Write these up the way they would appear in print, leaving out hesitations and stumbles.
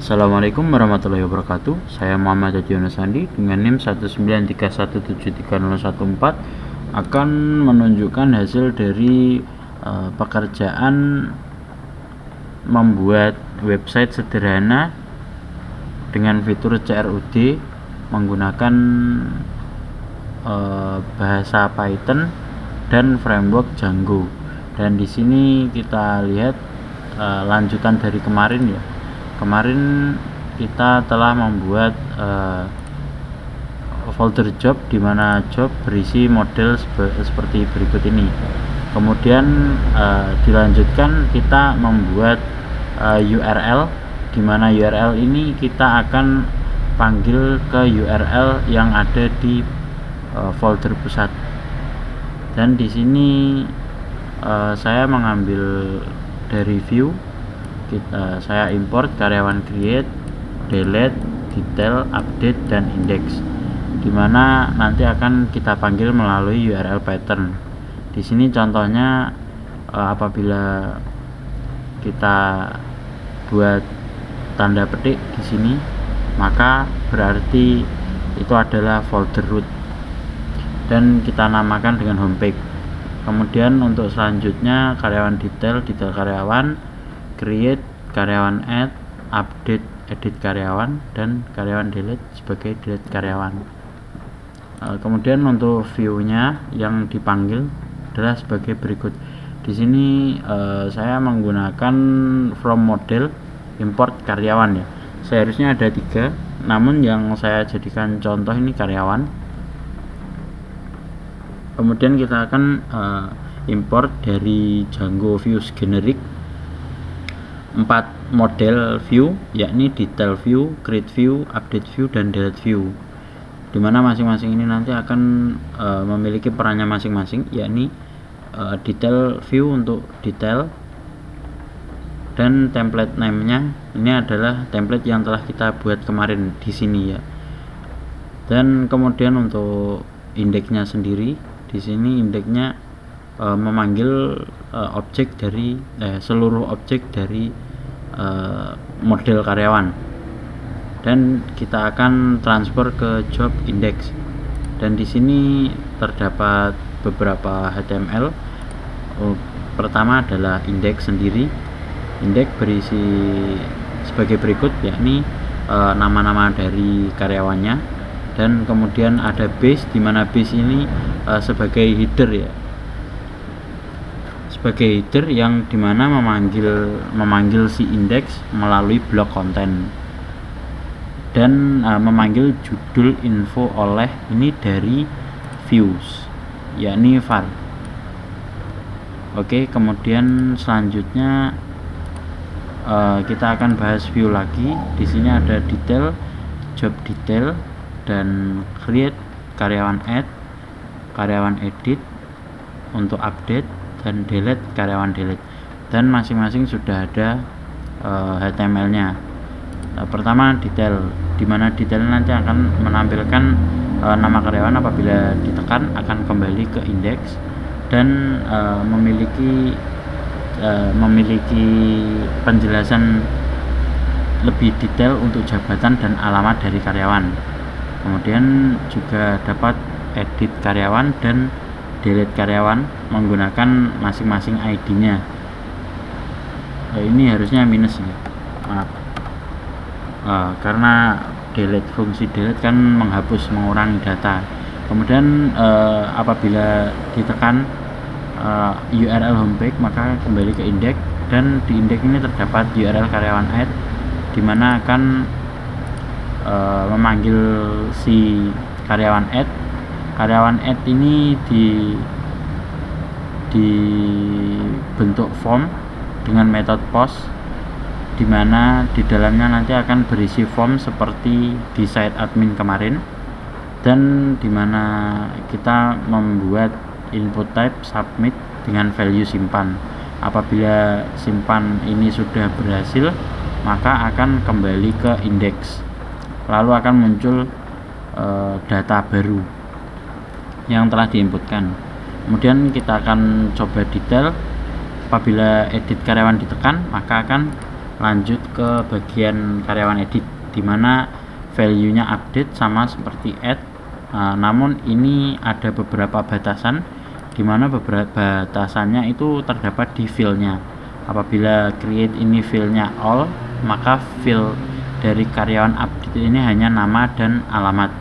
Assalamualaikum warahmatullahi wabarakatuh. Saya Muhammad Adiono Sandi dengan NIM 193173014 akan menunjukkan hasil dari pekerjaan membuat website sederhana dengan fitur CRUD menggunakan bahasa Python dan framework Django. Dan di sini kita lihat lanjutan dari kemarin ya. Kemarin kita telah membuat folder job di mana job berisi model seperti berikut ini. Kemudian dilanjutkan kita membuat URL di mana URL ini kita akan panggil ke URL yang ada di folder pusat. Dan di sini saya mengambil dari view. Saya import karyawan create, delete, detail, update, dan index, dimana nanti akan kita panggil melalui URL pattern. Di sini contohnya apabila kita buat tanda petik di sini, maka berarti itu adalah folder root dan kita namakan dengan homepage. Kemudian untuk selanjutnya karyawan detail karyawan, create karyawan, add, update, edit karyawan, dan karyawan delete sebagai delete karyawan. Kemudian untuk view-nya yang dipanggil adalah sebagai berikut. Di sini saya menggunakan from model import karyawan ya. Seharusnya ada 3, namun yang saya jadikan contoh ini karyawan. Kemudian kita akan import dari Django views generic 4 model view, yakni detail view, create view, update view, dan delete view, dimana masing-masing ini nanti akan memiliki perannya masing-masing, yakni detail view untuk detail, dan template name-nya ini adalah template yang telah kita buat kemarin di sini ya. Dan kemudian untuk indeksnya sendiri, di sini indeksnya memanggil objek dari seluruh objek dari model karyawan, dan kita akan transfer ke job index. Dan di sini terdapat beberapa HTML. Pertama adalah indeks sendiri. Indeks berisi sebagai berikut, yakni nama-nama dari karyawannya, dan kemudian ada base, di mana base ini sebagai header ya, sebagai header yang dimana memanggil si indeks melalui blok konten, dan memanggil judul info oleh ini dari views, yakni var. Oke, kemudian selanjutnya kita akan bahas view lagi. Di sini ada detail, job detail, dan create karyawan, add karyawan, edit untuk update, dan delete karyawan delete, dan masing-masing sudah ada HTML-nya. Pertama detail, dimana detail nanti akan menampilkan nama karyawan apabila ditekan akan kembali ke indeks, dan memiliki penjelasan lebih detail untuk jabatan dan alamat dari karyawan. Kemudian juga dapat edit karyawan dan delete karyawan menggunakan masing-masing ID-nya. Ini harusnya minus ya, maaf, karena fungsi delete kan menghapus, mengurangi data. Kemudian apabila ditekan URL homepage, maka kembali ke indeks, dan di indeks ini terdapat URL karyawan add, dimana akan memanggil si karyawan add. Karyawan add ini dibentuk form dengan metode post, dimana di dalamnya nanti akan berisi form seperti di site admin kemarin, dan dimana kita membuat input type submit dengan value simpan. Apabila simpan ini sudah berhasil, maka akan kembali ke indeks, lalu akan muncul data baru yang telah diinputkan. Kemudian kita akan coba detail. Apabila edit karyawan ditekan, maka akan lanjut ke bagian karyawan edit, dimana value nya update sama seperti add. Namun ini ada beberapa batasan, dimana beberapa batasannya itu terdapat di fill-nya. Apabila create ini fill-nya all, maka fill dari karyawan update ini hanya nama dan alamat.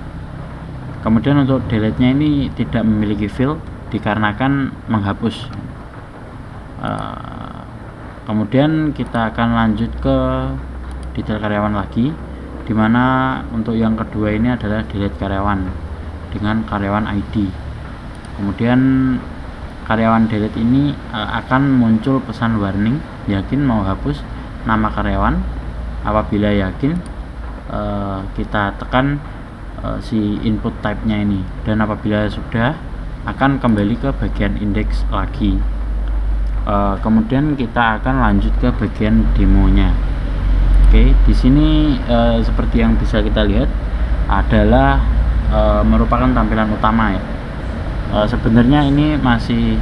Kemudian untuk delete-nya ini tidak memiliki fill dikarenakan menghapus. Kemudian kita akan lanjut ke detail karyawan lagi, dimana untuk yang kedua ini adalah delete karyawan dengan karyawan ID. Kemudian karyawan delete ini akan muncul pesan warning, yakin mau hapus nama karyawan. Apabila yakin, kita tekan si input type nya ini, dan apabila sudah akan kembali ke bagian indeks lagi. Kemudian kita akan lanjut ke bagian demonya. Oke, di sini seperti yang bisa kita lihat adalah merupakan tampilan utama ya. Sebenarnya ini masih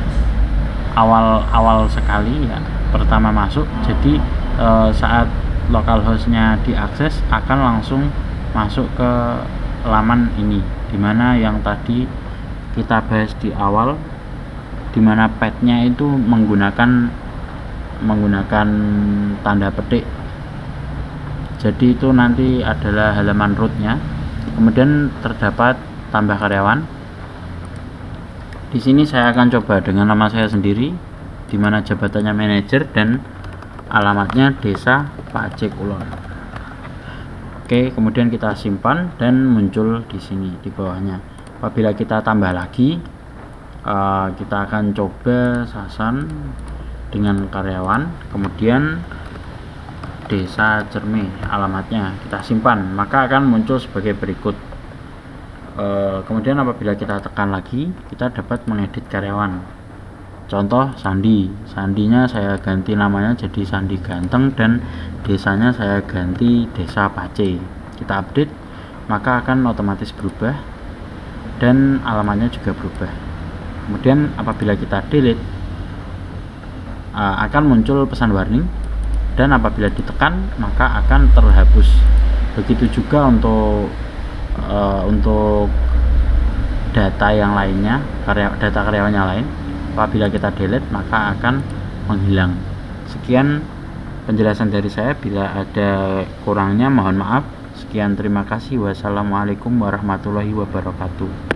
awal sekali ya, pertama masuk. Jadi saat localhost-nya diakses akan langsung masuk ke laman ini, dimana yang tadi kita bahas di awal, dimana path-nya itu menggunakan tanda petik. Jadi itu nanti adalah halaman root-nya. Kemudian terdapat tambah karyawan. Di sini saya akan coba dengan nama saya sendiri, dimana jabatannya manajer dan alamatnya Desa Pak Aceh Kulon. Oke, kemudian kita simpan dan muncul di sini di bawahnya. Apabila kita tambah lagi, kita akan coba Sasan dengan karyawan, kemudian Desa Cerme alamatnya kita simpan, maka akan muncul sebagai berikut. Kemudian apabila kita tekan lagi, kita dapat mengedit karyawan. Contoh sandinya saya ganti namanya jadi Sandi Ganteng, dan desanya saya ganti Desa Pace. Kita update, maka akan otomatis berubah dan alamatnya juga berubah. Kemudian apabila kita delete, akan muncul pesan warning, dan apabila ditekan maka akan terhapus. Begitu juga untuk data yang lainnya, data karyawan yang lain. Apabila kita delete maka akan menghilang. Sekian penjelasan dari saya, bila ada kurangnya mohon maaf. Sekian, terima kasih. Wassalamualaikum warahmatullahi wabarakatuh.